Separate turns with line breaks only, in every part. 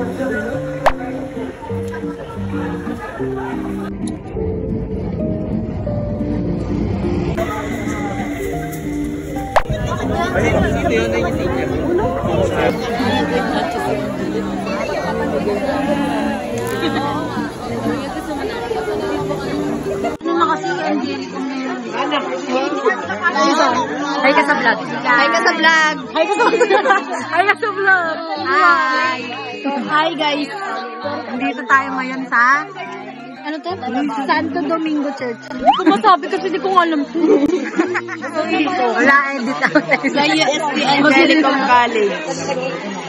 Hi ka sa vlog. Hi ka sa vlog. Hi ka sa vlog. Hi ka sa vlog. Hi. Hi guys. Dito tayo ngayon sa ano to? Santo Domingo Church. Hindi ko masabi kasi hindi ko alam. Wala edit ako. Sa UST Angelicum College.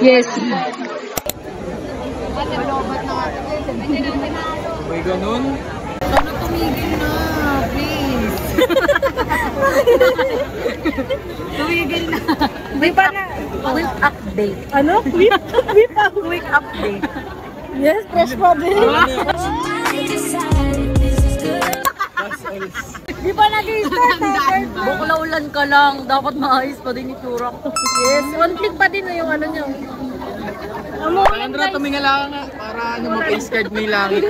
Yes.
May ganun?
Sana tumigil na, please. Tumigil na. Di ba na? Week update. Ano? Week update. Yes, fresh pa din. Di ba nag-i-start na? Bukla ulan ka lang. Dapat maayos pa din itsura ko. Yes, one click pa din na yung ano niya.
Sandra, tumingala ka nga para ma-face card mo yung langit.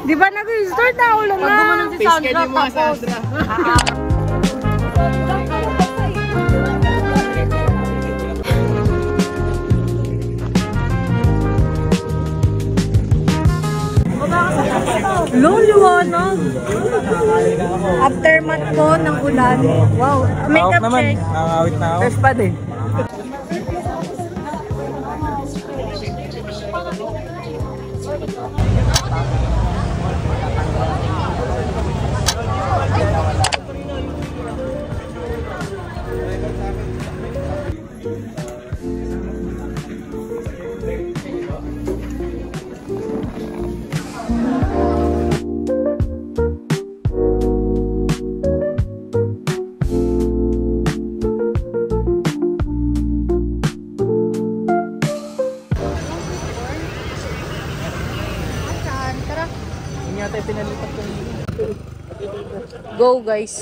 Di ba nag-i-start na ulan na? Pag gumanon si
Face card yung mga Sandra.
Liwanag. Aftermath po ng ulan. Wow. Makeup check.
Nakakawit na ako.
Fresh pa din. Go guys.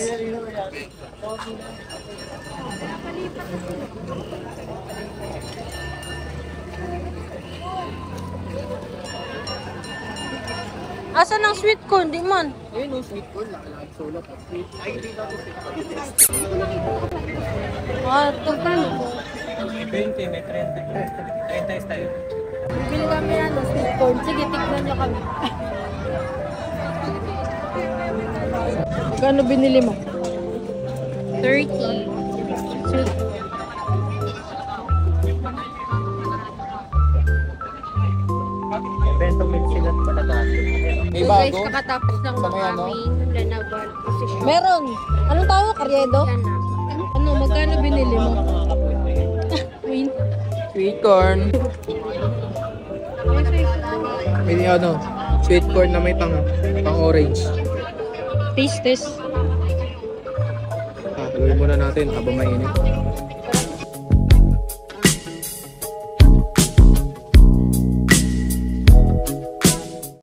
Asa ng sweet corn? Di man.
Ayun yung sweet corn. Sulat at sweet. Ay, hindi natin sweet corn.
Ito pa.
20, may 30. 30 tayo.
Bibili kami ng sweet corn. Sige, tignan nyo kami. Magkano binili mo? 30. Sweet.
Bento milk silat pala dati. May
So
bago?
guys, kakatapos lang
Sa
ng
may ano?
aming lanaban. Meron. Anong tawag? Karyedo? Ano? Magkano binili mo? Win.
Sweet corn. May ano? Sweet corn na may pang orange.
Taste test.
Gawin muna natin habang mainit.